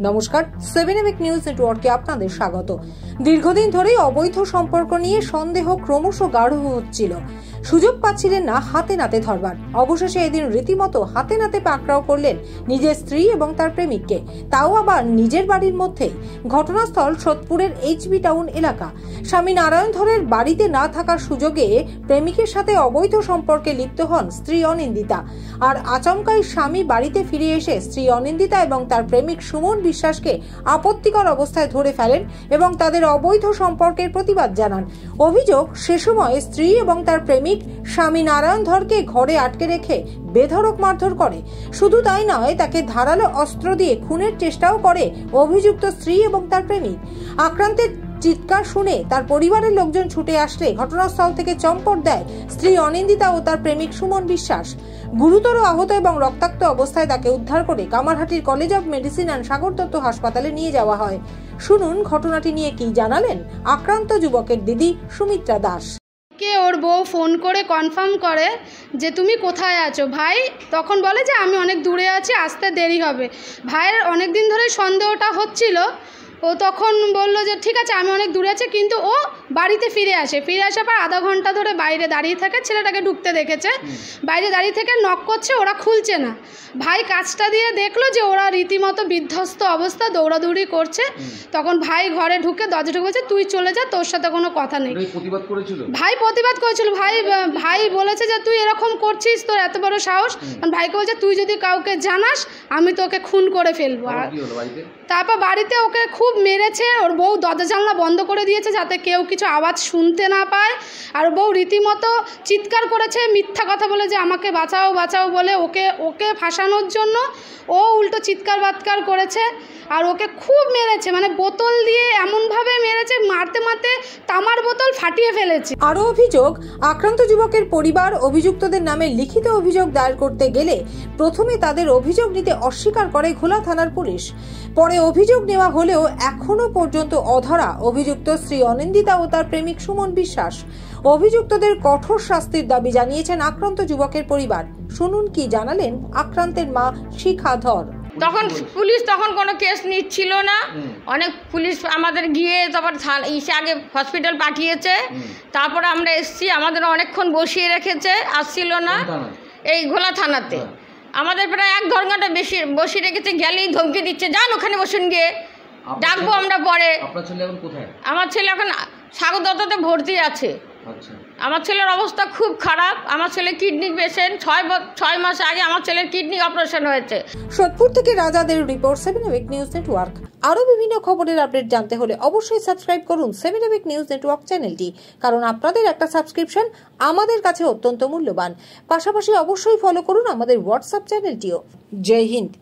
নমস্কার, 7 নিউজ নেটওয়ার্কে আপনাদের স্বাগত। দীর্ঘদিন ধরেই অবৈধ সম্পর্ক নিয়ে সন্দেহ ক্রমশ গাঢ় হচ্ছিল। সুযোগ পাচ্ছিলেন না হাতে নাতে ধরবার। অবশেষে এদিন রীতিমতো হাতে নাতে পাকড়াও করলেন নিজের স্ত্রী এবং তার প্রেমিককে, তাও আবার নিজের বাড়ির মধ্যেই। ঘটনাস্থল সোদপুরের এইচবি টাউন এলাকা। স্বামী নারায়ণ ধরের বাড়িতে না থাকার সুযোগে প্রেমিকের সাথে অবৈধ সম্পর্কে লিপ্ত হন স্ত্রী অনিন্দিতা। আর আচমকাই স্বামী বাড়িতে ফিরে এসে স্ত্রী অনিন্দিতা এবং তার প্রেমিক সুমন বিশ্বাসকে আপত্তিকর অবস্থায় ধরে ফেলেন এবং তাদের অবৈধ সম্পর্কের প্রতিবাদ জানান। অভিযোগ, সে সময় স্ত্রী এবং তার প্রেমিক স্বামী নারায়ণ ধরকে ঘরে আটকে রেখে বেধড়ক মারধর করে। শুধু তাই নয়, তাকে ধারালো অস্ত্র দিয়ে খুনের চেষ্টাও করে অভিযুক্ত স্ত্রী এবং তার প্রেমিক। আক্রান্তের চিৎকার শুনে তার পরিবারের লোকজন ছুটে আসলে ঘটনাস্থল থেকে চম্পট দেয় স্ত্রী অনিন্দিতা ও তার প্রেমিক সুমন বিশ্বাস। গুরুতর আহত এবং রক্তাক্ত অবস্থায় তাকে উদ্ধার করে কামারহাটির college of medicine and Sagar Dutta হাসপাতালে নিয়ে যাওয়া হয়। শুনুন ঘটনাটি নিয়ে কি জানালেন আক্রান্ত যুবকের দিদি সুমিত্রা দাস। কে ওর বউ ফোন করে কনফার্ম করে যে তুমি কোথায় আছো ভাই, তখন বলে যে আমি অনেক দূরে আছি, আসতে দেরি হবে। ভাইয়ের অনেক দিন ধরে সন্দেহটা হচ্ছিল। ও তখন বলল যে ঠিক আছে আমি অনেক দূরে আছি, কিন্তু ও বাড়িতে ফিরে আসার পর আধা ঘন্টা ধরে বাইরে দাঁড়িয়ে থাকে। ছেলেটাকে ঢুকতে দেখেছে, বাইরে দাঁড়িয়ে থেকে নক করছে, ওরা খুলছে না। ভাই কাজটা দিয়ে দেখলো যে ওরা রীতিমতো বিধ্বস্ত অবস্থা, দৌড়াদৌড়ি করছে। তখন ভাই ঘরে ঢুকে দরজা ঢুকে বলছে তুই চলে যা, তোর সাথে কোনো কথা নেই। ভাই প্রতিবাদ করেছিল। ভাই বলেছে যে তুই এরকম করছিস, তোর এত বড় সাহস। ভাইকে বলছে তুই যদি কাউকে জানাস আমি তোকে খুন করে ফেলবো। তারপর বাড়িতে ওকে খুব মেরেছে। ওর বউ দরজা জানলা বন্ধ করে দিয়েছে যাতে কেউ কিছু আওয়াজ শুনতে না পায়। আর বউ রীতিমতো চিৎকার করেছে, মিথ্যা কথা বলে যে আমাকে বাঁচাও বাঁচাও বলে ওকে ফাঁসানোর জন্য ও উল্টো চিৎকার বাৎকার করেছে। আর ওকে খুব মেরেছে, মানে বোতল দিয়ে এমনভাবে মেরেছে, মারতে মারতে তামার বোতল ফাটিয়ে ফেলেছে। আরও অভিযোগ, আক্রান্ত যুবকের পরিবার অভিযুক্তদের নামে লিখিত অভিযোগ দায়ের করতে গেলে প্রথমে তাদের অভিযোগ নিতে অস্বীকার করে ঘোলা থানার পুলিশ। পরে অভিযোগ নেওয়া হলেও এখনো পর্যন্ত অধরা অভিযুক্ত শ্রী অনিন্দিতা ও তার প্রেমিক সুমন বিশ্বাস। অভিযুক্তদের কঠোর শাস্তির দাবি জানিয়েছেন আক্রান্ত যুবকের পরিবার। শুনুন কি জানালেন আক্রান্তের মা শিখা ধর। পুলিশ তখন কোনো কেস নিচ্ছিল না। অনেক পুলিশ আমাদের গিয়ে তারপর আগে হসপিটাল পাঠিয়েছে, তারপরে আমরা এসছি, আমাদের অনেকক্ষণ বসিয়ে রেখেছে, আসছিল না। এই ঘোলা থানাতে আমাদের প্রায় 1-1.5 ঘন্টা বেশি বসিয়ে রেখেছে। গেলেই ধমকি দিচ্ছে যান ওখানে বসুন গিয়ে, ডাকবো আমরা পরে। আমার ছেলে এখন সাগর দত্ততে ভর্তি আছে। আমার ছেলের অবস্থা খুব খারাপ। আমার ছেলে কিডনি পেশেন্ট। 6 মাস আগে আমার ছেলের কিডনি অপারেশন হয়েছে। সোদপুর থেকে রাজাদের রিপোর্ট, 7 নিউজ নেটওয়ার্ক। আরো বিভিন্ন খবরের আপডেট জানতে হলে অবশ্যই সাবস্ক্রাইব করুন 7 নিউজ নেটওয়ার্ক চ্যানেলটি, কারণ আপনাদের একটা সাবস্ক্রিপশন আমাদের কাছে অত্যন্ত মূল্যবান। পাশাপাশি অবশ্যই ফলো করুন আমাদের হোয়াটসঅ্যাপ চ্যানেলটিও। জয় হিন্দ।